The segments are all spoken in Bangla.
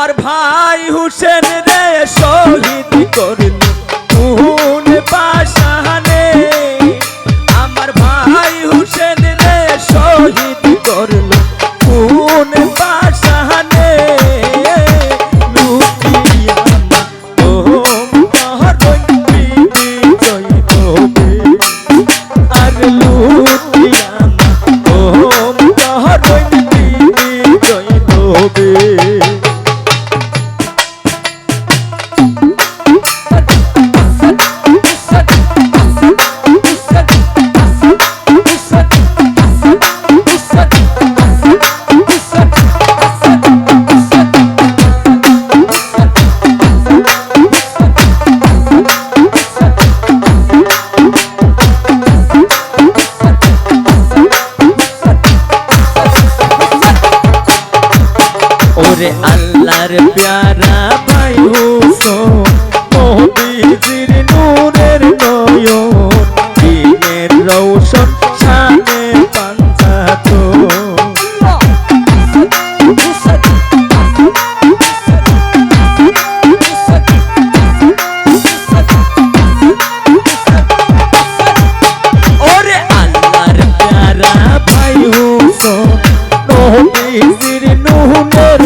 আমার ভাই হুসেন রে শহীদ করল খুন পাশানে আমার ভাই হুসেন রে শহীদ করল খুন পাশানে আল্লাহর প্যারা ভাই হুসেন নবীজির নূরের নয়ন দিনের রৌশন শানে পাঞ্জাতন ওরে আল্লাহর প্যারা ভাই হুসেন নবীজির নূরের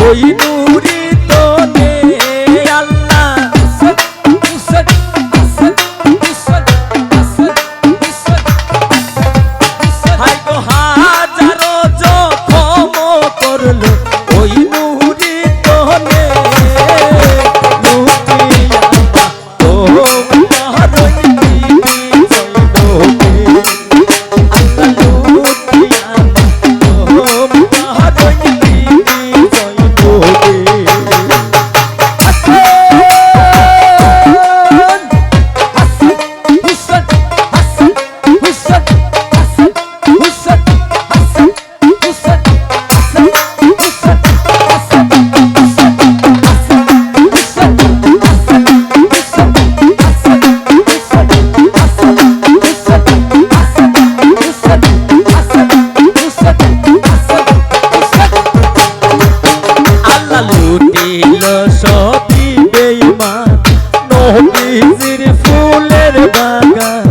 ওই নুরি তোনে আল্লাহ হায় গো হাজারো জখম করলো ওই নুরি তোনে সবই বেঈমান নবীজির ফুলের বাগান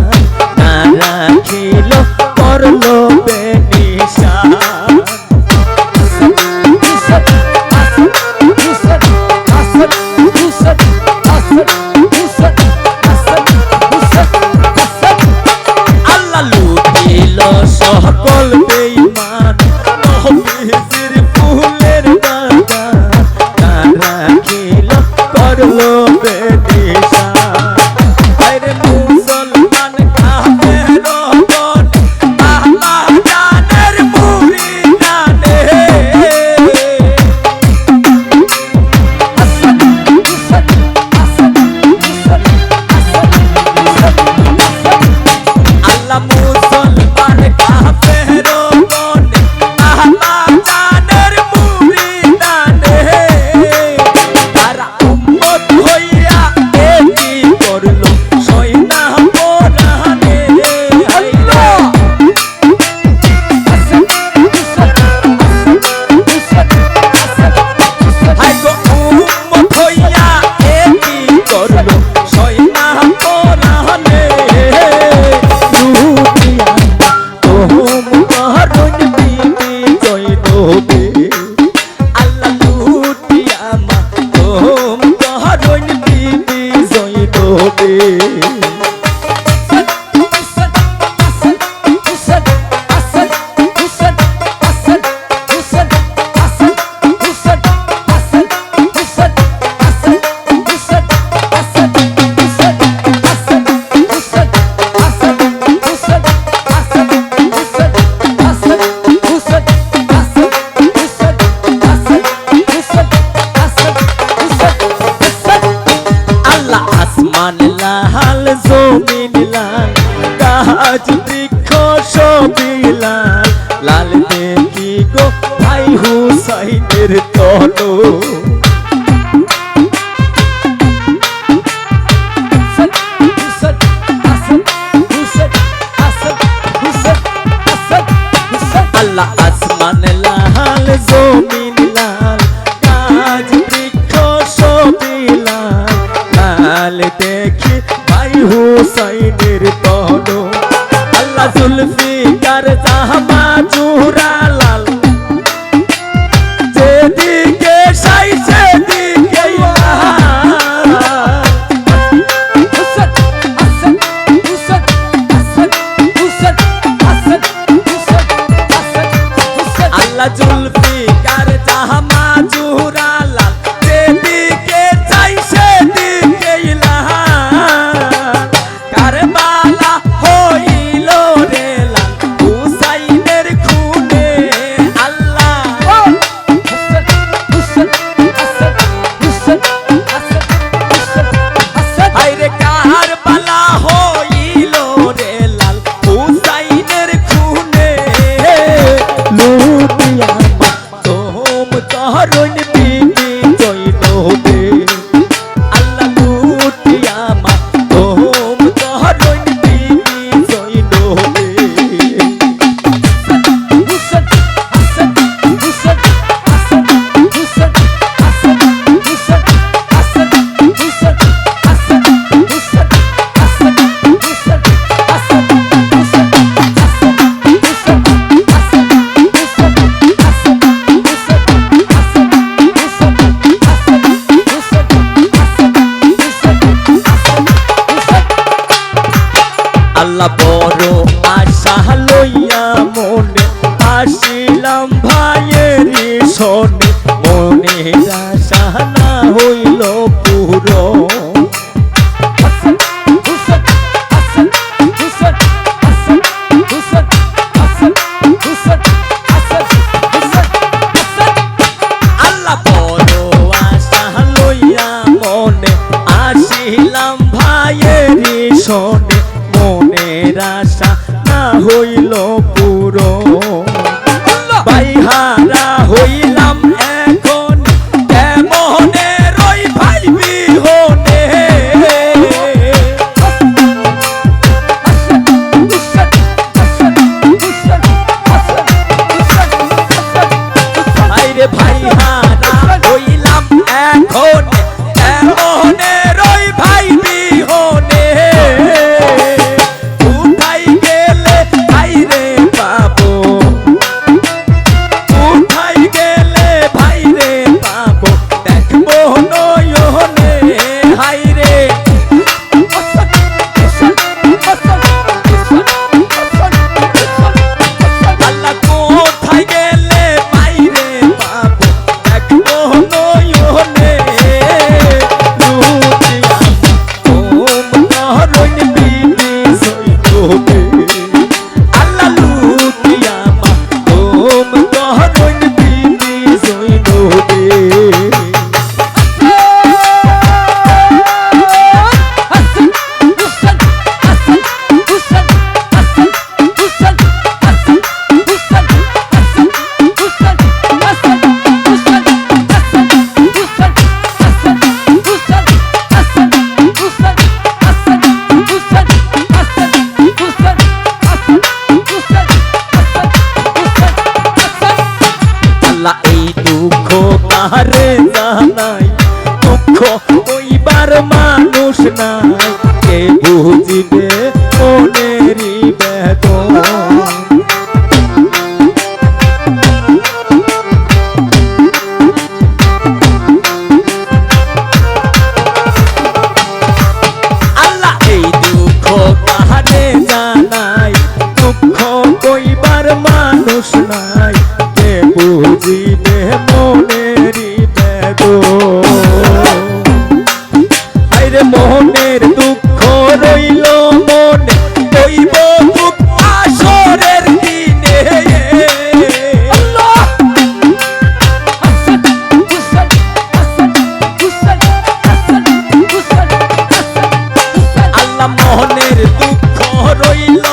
না রাখিল করলো বেনিশান আল্লাহ লুটিল সকল বেঈমান নবীজির ফুলের বাগান করলো বেনিশান আরে মুসলমান কাফের রবন আল্লাহ জানের মুরিদানে আল্লাহ মুসলমান কাফের রবন আল্লাহ জানের মুরিদানে গাছ বৃক্ষ সবিলাল লাল দেখি গো ভাই হুসাইনের তলো আল্লাহ আসমান লাল জমিন লাল গাছ বৃক্ষ সবিলাল লাল দেখি ভাই হুসাইনের তলো আল্লাহ জুলফিকার জামা জোড়া লাল যেদিকে সাই সেদিকে আল্লাহ জুলফিকার জামা জোড়া লাল যেদিকে চাই সেদিকে কারবালা হইল রে লাল হুসাইনের খুনে আল্লাহ আইরে কারবালা হইল রে লাল হুসাইনের খুনে লুটিয়া তোম তহরুন বিবি জয়নবে আল্লাহ লুটিয়া তোম তহরুন বিবি জয়নবে আল্লাহ বড় আশা লইয়া মনে আসিলাম ভাইয়েরই শোনে মনের আশা না হইল পুরো আল্লাহ বড় আশা লইয়া মনে আসিলাম ভাইয়েরই শোনে মনের আশা না হইল পুরো বাইহারা হইলাম এখন কেমনে রই ভাই বিহনে আইরে বাইহারা হইলাম এখন কেমনে রই ভাই বিহনে এই দুঃখ কারে জানাই দুঃখ কইবার মানুষ নাই কে বুঝিবে মনেরই বেদনা আল্লাহ এই দুঃখ কারে জানাই দুঃখ কইবার মানুষ নাই বুঝিবে মনেরই বেদনা আইরে মোহনের দুঃখ রইল মনে কইব দুঃখ আসরের দিনে আল্লাহ মোহনের দুঃখ রইল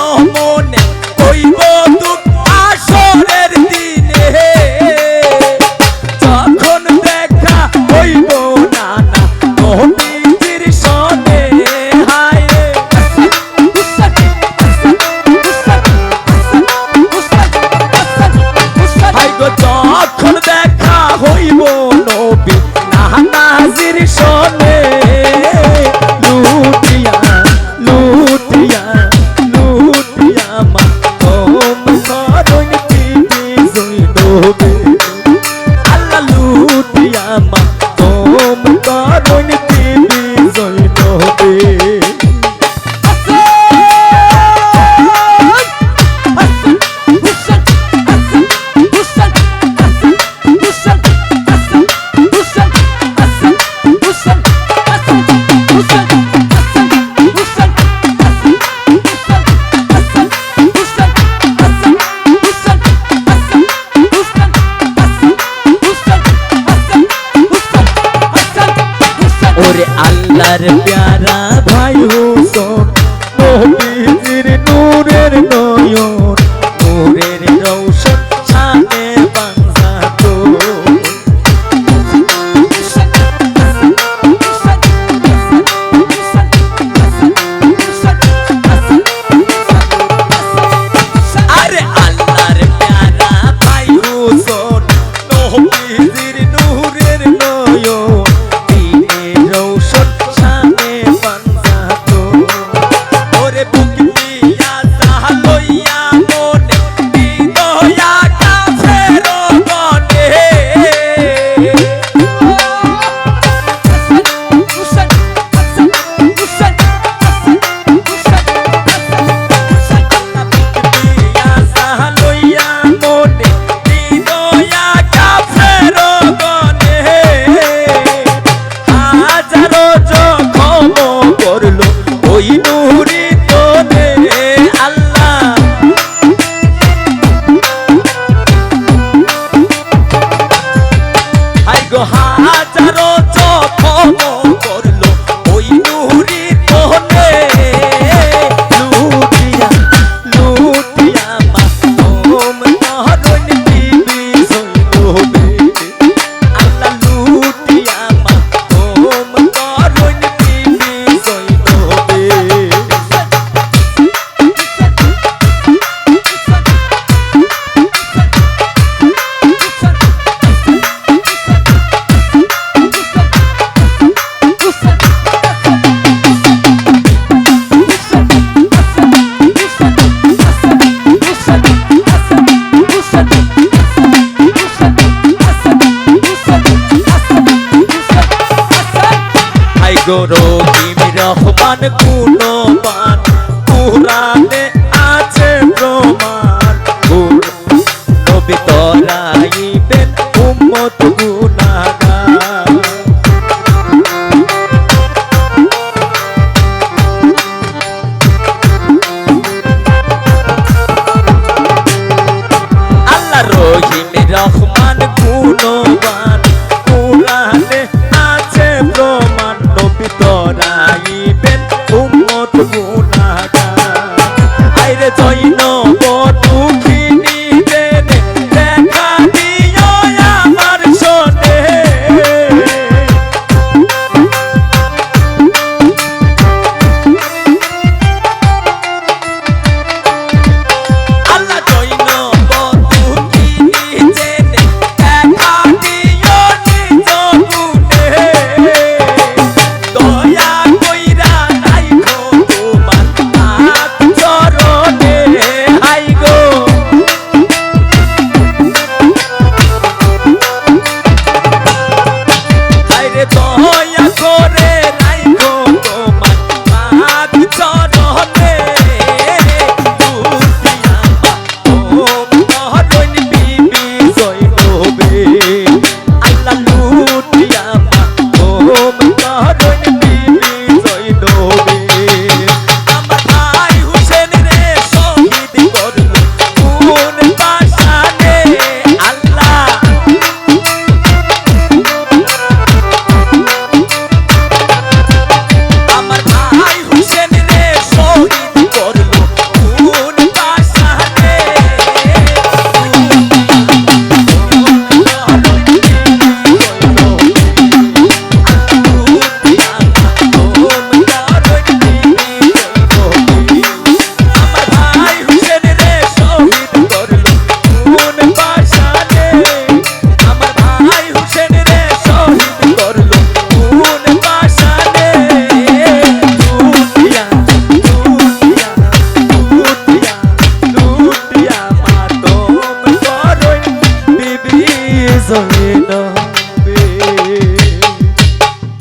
নূরের নয়ন নূরের রৌশন শানে বাংলাতো আরে আল্লাহর প্যারা ভাই হুসন নবীজির নূরের নয়ন দিনের রৌশন শানে বাংলাতো ওরে বুক দিয়া সাহালইয়া মনে বিদয়া কাফের গনে দিয়া সাহালইয়া মনে বিদয়া কাফের গনে হাজারো জখম করলো ওই নূরি তোরে আল্লাহ হাই গো হাজারো জখম করলো ওই নূরি তোরে লুটিয়া লুটিয়া মাসুম তরুণ বিবি জৈনবে আল্লাহ লুটিয়া মাসুম তরুণ বিবি জৈনবে আই গো রহিম রহমান কোন